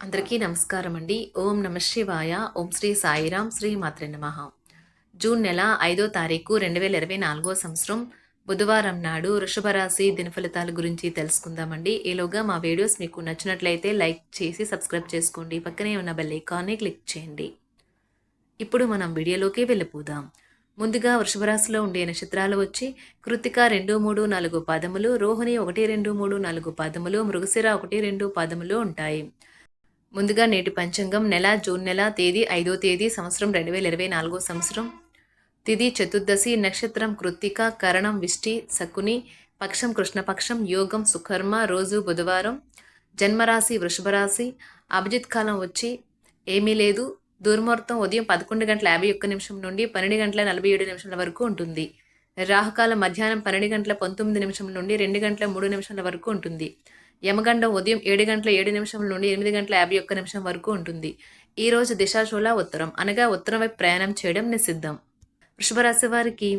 అందరికీ నమస్కారం అండి. ఓం నమ శివాయ. ఓం శ్రీ సాయిరాం. శ్రీ మాత్రే నమః. జూన్ నెల 5వ తారీఖు 2024 సంవత్సరం బుధవారం నాడు వృషభ రాశి దినఫలితాల గురించి తెలుసుకుందామండి. ఈలోగా మా వీడియోస్ మీకు నచ్చినట్లయితే లైక్ చేసి సబ్స్క్రైబ్ చేసుకోండి. పక్కనే ఉన్న బెల్ ఐకాన్ని క్లిక్ చేయండి. ఇప్పుడు మనం వీడియోలోకి వెళ్ళిపోదాం. ముందుగా వృషభ రాశిలో ఉండే నక్షత్రాలు వచ్చి కృత్తిక 2, 3, 4 పాదములు, రోహిణి 1, 2, 3, 4 పాదములు, మృగశిర 1, 2 పాదములు ఉంటాయి. ముందుగా నేటి పంచాంగం నెల జూన్ నెల తేదీ 5వ తేదీ సంవత్సరం 2024 సంవత్సరం తిథి చతుర్దశి నక్షత్రం కృత్తిక కరణం విష్టి శకుని పక్షం కృష్ణపక్షం యోగం సుకర్మ రోజు బుధవారం జన్మరాశి వృషభ రాశి అభిజిత్ కాలం వచ్చి ఏమీ లేదు. దుర్ముహూర్తం ఉదయం 11:51 నుండి 12:47 వరకు ఉంటుంది. రాహుకాలం మధ్యాహ్నం 12:19 నుండి 2:03 వరకు ఉంటుంది. యమగండం ఉదయం 7:07 నుండి 8:51 వరకు ఉంటుంది. ఈ రోజు దిశాశూల ఉత్తరం అనగా ఉత్తరం వైపు ప్రయాణం చేయడం నిషిద్ధం. వృషభ రాశి వారికి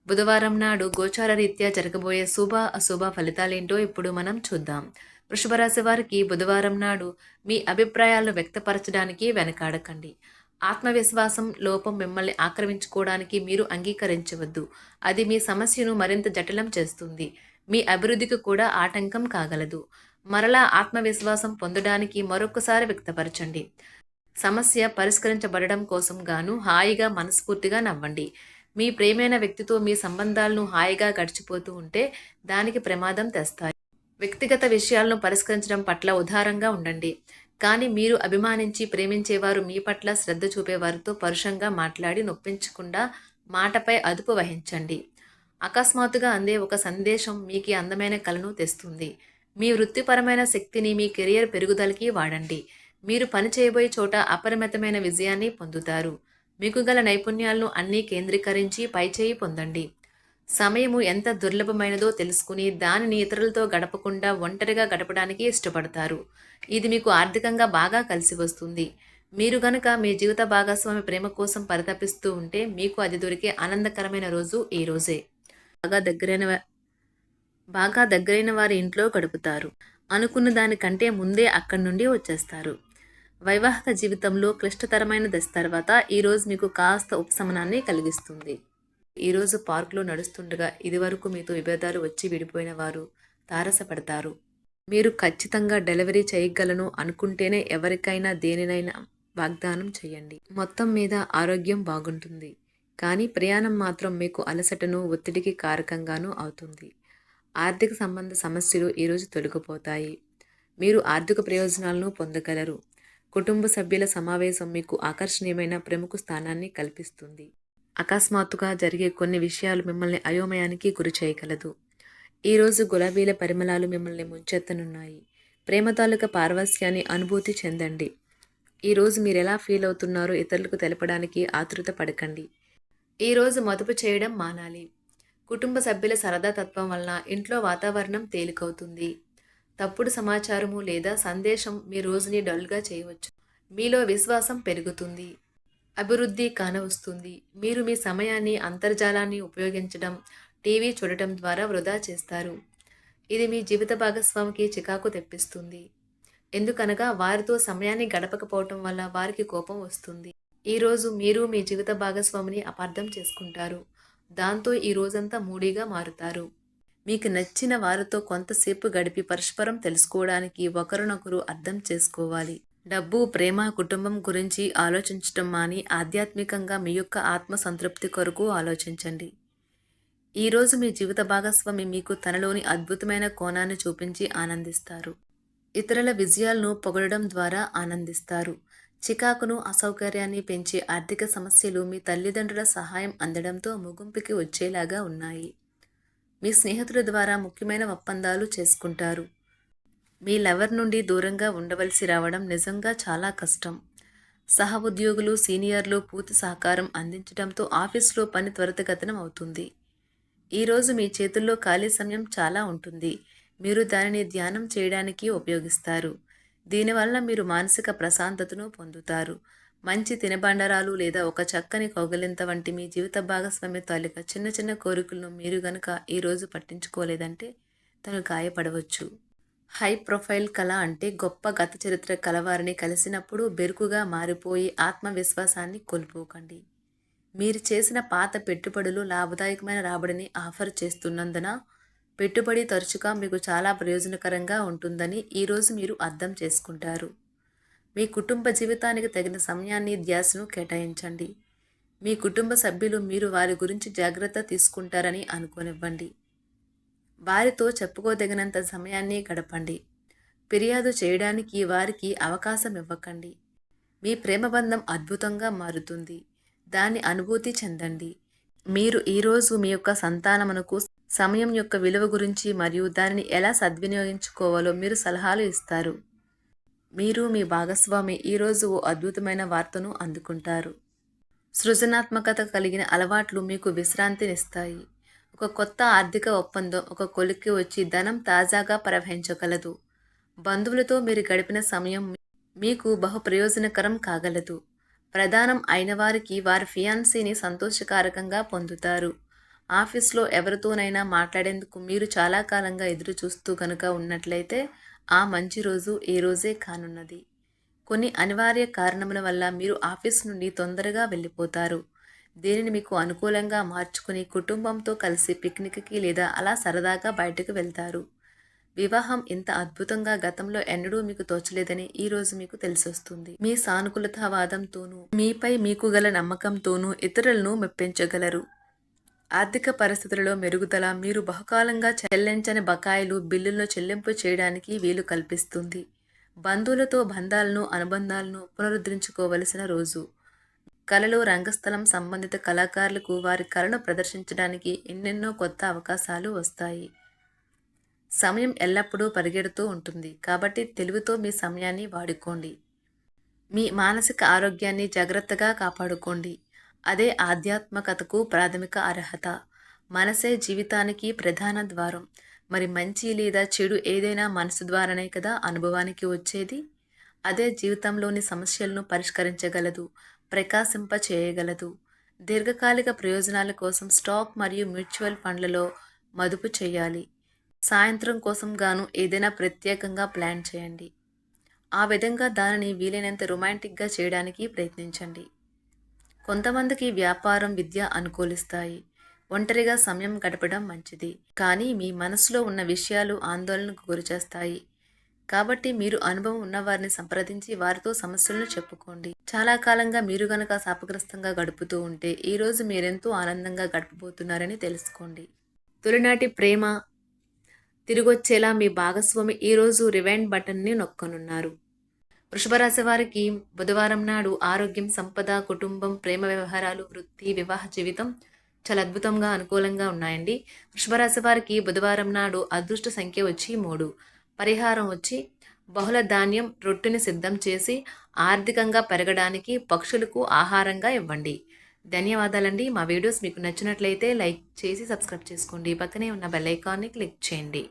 బుధవారం నాడు గోచార రీత్యా జరగబోయే శుభ అశుభ ఫలితాలేంటో ఇప్పుడు మనం చూద్దాం. వృషభ రాశి వారికి బుధవారం నాడు మీ అభిప్రాయాలను వ్యక్తపరచడానికి వెనకాడకండి. ఆత్మవిశ్వాసం లోపం మిమ్మల్ని ఆక్రమించుకోవడానికి మీరు అంగీకరించవద్దు. అది మీ సమస్యను మరింత జటిలం చేస్తుంది. మీ అభివృద్ధికి కూడా ఆటంకం కాగలదు. మరలా ఆత్మవిశ్వాసం పొందడానికి మరొకసారి వ్యక్తపరచండి. సమస్య పరిష్కరించబడడం కోసం గాను హాయిగా మనస్ఫూర్తిగా నవ్వండి. మీ ప్రేమైన వ్యక్తితో మీ సంబంధాలను హాయిగా గడిచిపోతూ ఉంటే దానికి ప్రమాదం తెస్తాయి. వ్యక్తిగత విషయాలను పరిష్కరించడం పట్ల ఉదారంగా ఉండండి. కానీ మీరు అభిమానించి ప్రేమించేవారు మీ పట్ల శ్రద్ధ చూపేవారితో పరుషంగా మాట్లాడి నొప్పించకుండా మాటపై అదుపు వహించండి. అకస్మాత్తుగా అందే ఒక సందేశం మీకు అందమైన కలను తెస్తుంది. మీ వృత్తిపరమైన శక్తిని మీ కెరియర్ పెరుగుదలకి వాడండి. మీరు పని చేయబోయే చోట అపరిమితమైన విజయాన్ని పొందుతారు. మీకు గల నైపుణ్యాలను అన్నీ కేంద్రీకరించి పైచేయి పొందండి. సమయము ఎంత దుర్లభమైనదో తెలుసుకుని దానిని ఇతరులతో గడపకుండా ఒంటరిగా గడపడానికి ఇష్టపడతారు. ఇది మీకు ఆర్థికంగా బాగా కలిసి వస్తుంది. మీరు గనుక మీ జీవిత భాగస్వామి ప్రేమ కోసం పరితపిస్తూ ఉంటే మీకు అది దొరికే ఆనందకరమైన రోజు ఈ రోజే. బాగా దగ్గరైన వారి ఇంట్లో గడుపుతారు. అనుకున్న దానికంటే ముందే అక్కడి నుండి వచ్చేస్తారు. వైవాహిక జీవితంలో క్లిష్టతరమైన దశ తర్వాత ఈరోజు మీకు కాస్త ఉపశమనాన్ని కలిగిస్తుంది. ఈరోజు పార్కులో నడుస్తుండగా ఇదివరకు మీతో విభేదాలు వచ్చి విడిపోయిన వారు తారసపడతారు. మీరు ఖచ్చితంగా డెలివరీ చేయగలను అనుకుంటేనే ఎవరికైనా దేనినైనా వాగ్దానం చేయండి. మొత్తం మీద ఆరోగ్యం బాగుంటుంది. కానీ ప్రయాణం మాత్రం మీకు అలసటను ఒత్తిడికి కారకంగానూ అవుతుంది. ఆర్థిక సంబంధ సమస్యలు ఈరోజు తొలగిపోతాయి. మీరు ఆర్థిక ప్రయోజనాలను పొందగలరు. కుటుంబ సభ్యుల సమావేశం మీకు ఆకర్షణీయమైన ప్రముఖ స్థానాన్ని కల్పిస్తుంది. అకస్మాత్తుగా జరిగే కొన్ని విషయాలు మిమ్మల్ని అయోమయానికి గురి చేయగలదు. ఈరోజు గులాబీల పరిమళాలు మిమ్మల్ని ముంచెత్తనున్నాయి. ప్రేమ తాలూకా పారవస్యాన్ని అనుభూతి చెందండి. ఈరోజు మీరు ఎలా ఫీల్ అవుతున్నారో ఇతరులకు తెలపడానికి ఆతృత పడకండి. ఈరోజు మదుపు చేయడం మానాలి. కుటుంబ సభ్యుల సరదా తత్వం వలన ఇంట్లో వాతావరణం తేలికవుతుంది. తప్పుడు సమాచారము లేదా సందేశం మీ రోజుని డల్గా చేయవచ్చు. మీలో విశ్వాసం పెరుగుతుంది. అభివృద్ధి కానవస్తుంది. మీరు మీ సమయాన్ని అంతర్జాలాన్ని ఉపయోగించడం, టీవీ చూడటం ద్వారా వృధా చేస్తారు. ఇది మీ జీవిత భాగస్వామికి చికాకు తెప్పిస్తుంది. ఎందుకనగా వారితో సమయాన్ని గడపకపోవటం వల్ల వారికి కోపం వస్తుంది. ఈరోజు మీరు మీ జీవిత భాగస్వామిని అపార్థం చేసుకుంటారు. దాంతో ఈ రోజంతా మూడీగా మారుతారు. మీకు నచ్చిన వారితో కొంతసేపు గడిపి పరస్పరం తెలుసుకోవడానికి ఒకరినొకరు అర్థం చేసుకోవాలి. డబ్బు, ప్రేమ, కుటుంబం గురించి ఆలోచించటం మాని ఆధ్యాత్మికంగా మీ యొక్క ఆత్మ సంతృప్తి కొరకు ఆలోచించండి. ఈరోజు మీ జీవిత భాగస్వామి మీకు తనలోని అద్భుతమైన కోణాన్ని చూపించి ఆనందిస్తారు. ఇతరుల విజయాలను పొగడడం ద్వారా ఆనందిస్తారు. చికాకును, అసౌకర్యాన్ని పెంచే ఆర్థిక సమస్యలు మీ తల్లిదండ్రుల సహాయం అందడంతో ముగింపుకి వచ్చేలాగా ఉన్నాయి. మీ స్నేహితుల ద్వారా ముఖ్యమైన ఒప్పందాలు చేసుకుంటారు. మీ లవర్ నుండి దూరంగా ఉండవలసి రావడం నిజంగా చాలా కష్టం. సహ ఉద్యోగులు, సీనియర్లు పూర్తి సహకారం అందించడంతో ఆఫీసులో పని త్వరితగతినం అవుతుంది. ఈరోజు మీ చేతుల్లో ఖాళీ సమయం చాలా ఉంటుంది. మీరు దానిని ధ్యానం చేయడానికి ఉపయోగిస్తారు. దీనివల్ల మీరు మానసిక ప్రశాంతతను పొందుతారు. మంచి తినబండరాలు లేదా ఒక చక్కని కౌగిలింత వంటి మీ జీవిత భాగస్వామి తాలూకా చిన్న చిన్న కోరికలను మీరు గనుక ఈరోజు పట్టించుకోలేదంటే తను గాయపడవచ్చు. హై ప్రొఫైల్ కళ అంటే గొప్ప గత చరిత్ర కలవారిని కలిసినప్పుడు బెరుకుగా మారిపోయి ఆత్మవిశ్వాసాన్ని కోల్పోకండి. మీరు చేసిన పాత పెట్టుబడులు లాభదాయకమైన రాబడిని ఆఫర్ చేస్తున్నందున పెట్టుబడి తరచుగా మీకు చాలా ప్రయోజనకరంగా ఉంటుందని ఈరోజు మీరు అర్థం చేసుకుంటారు. మీ కుటుంబ జీవితానికి తగిన సమయాన్ని ధ్యాసను కేటాయించండి. మీ కుటుంబ సభ్యులు మీరు వారి గురించి జాగ్రత్త తీసుకుంటారని అనుకోనివ్వండి. వారితో చెప్పుకోదగినంత సమయాన్ని గడపండి. ఫిర్యాదు చేయడానికి వారికి అవకాశం ఇవ్వకండి. మీ ప్రేమబంధం అద్భుతంగా మారుతుంది. దాన్ని అనుభూతి చెందండి. మీరు ఈరోజు మీ యొక్క సంతానమునకు సమయం యొక్క విలువ గురించి మరియు దానిని ఎలా సద్వినియోగించుకోవాలో మీరు సలహాలు ఇస్తారు. మీరు మీ భాగస్వామి ఈరోజు ఓ అద్భుతమైన వార్తను అందుకుంటారు. సృజనాత్మకత కలిగిన అలవాట్లు మీకు విశ్రాంతినిస్తాయి. ఒక కొత్త ఆర్థిక ఒప్పందం ఒక కొలిక్కి వచ్చి ధనం తాజాగా ప్రవహించగలదు. బంధువులతో మీరు గడిపిన సమయం మీకు బహు ప్రయోజనకరం కాగలదు. ప్రధానం అయిన వారికి వారి ఫియాన్సీని సంతోషకారకంగా పొందుతారు. ఆఫీస్లో ఎవరితోనైనా మాట్లాడేందుకు మీరు చాలా కాలంగా ఎదురు చూస్తూ కనుక ఉన్నట్లయితే ఆ మంచి రోజు ఏ రోజే కానున్నది. కొన్ని అనివార్య కారణముల వల్ల మీరు ఆఫీస్ నుండి తొందరగా వెళ్ళిపోతారు. దీనిని మీకు అనుకూలంగా మార్చుకుని కుటుంబంతో కలిసి పిక్నిక్కి లేదా అలా సరదాగా బయటకు వెళ్తారు. వివాహం ఇంత అద్భుతంగా గతంలో ఎన్నడూ మీకు తోచలేదని ఈరోజు మీకు తెలిసొస్తుంది. మీ సానుకూలతావాదంతోనూ మీపై మీకు గల నమ్మకంతోనూ ఇతరులను మెప్పించగలరు. ఆర్థిక పరిస్థితులలో మెరుగుదల మీరు బహుకాలంగా చెల్లించని బకాయిలు బిల్లులను చెల్లింపు చేయడానికి వీలు కల్పిస్తుంది. బంధువులతో అనుబంధాలను పునరుద్ధరించుకోవలసిన రోజు. కళలు రంగస్థలం సంబంధిత కళాకారులకు వారి కళను ప్రదర్శించడానికి ఎన్నెన్నో కొత్త అవకాశాలు వస్తాయి. సమయం ఎల్లప్పుడూ పరిగెడుతూ ఉంటుంది కాబట్టి తెలివితో మీ సమయాన్ని వాడుకోండి. మీ మానసిక ఆరోగ్యాన్ని జాగ్రత్తగా కాపాడుకోండి. అదే ఆధ్యాత్మికతకు ప్రాథమిక అర్హత. మనసే జీవితానికి ప్రధాన ద్వారం. మరి మంచి లేదా చెడు ఏదైనా మనసు ద్వారానే కదా అనుభవానికి వచ్చేది. అదే జీవితంలోని సమస్యలను పరిష్కరించగలదు, ప్రకాశింప చేయగలదు. దీర్ఘకాలిక ప్రయోజనాల కోసం స్టాక్ మరియు మ్యూచువల్ ఫండ్లలో మదుపు చేయాలి. సాయంత్రం కోసం గాను ఏదైనా ప్రత్యేకంగా ప్లాన్ చేయండి. ఆ విధంగా దానిని వీలైనంత రొమాంటిక్గా చేయడానికి ప్రయత్నించండి. కొంతమందికి వ్యాపారం, విద్య అనుకూలిస్తాయి. ఒంటరిగా సమయం గడపడం మంచిది. కానీ మీ మనసులో ఉన్న విషయాలు ఆందోళనకు గురిచేస్తాయి. కాబట్టి మీరు అనుభవం ఉన్నవారిని సంప్రదించి వారితో సమస్యలను చెప్పుకోండి. చాలా కాలంగా మీరు గనక శాపగ్రస్తంగా గడుపుతూ ఉంటే ఈరోజు మీరెంతో ఆనందంగా గడపబోతున్నారని తెలుసుకోండి. తొలినాటి ప్రేమ తిరిగొచ్చేలా మీ భాగస్వామి ఈరోజు రివైండ్ బటన్ని నొక్కనున్నారు. వృషభ రాశి వారికి బుధవారం నాడు ఆరోగ్యం, సంపద, కుటుంబం, ప్రేమ వ్యవహారాలు, వృత్తి, వివాహ జీవితం చాలా అద్భుతంగా అనుకూలంగా ఉన్నాయండి. వృషభ రాశి వారికి బుధవారం నాడు అదృష్ట సంఖ్య వచ్చి 3. పరిహారం వచ్చి బహుళ ధాన్యం రొట్టెని సిద్ధం చేసి ఆర్థికంగా పెరగడానికి పక్షులకు ఆహారంగా ఇవ్వండి. ధన్యవాదాలండి. మా వీడియోస్ మీకు నచ్చినట్లయితే లైక్ చేసి సబ్స్క్రైబ్ చేసుకోండి. పక్కనే ఉన్న బెల్ ఐకాన్ని క్లిక్ చేయండి.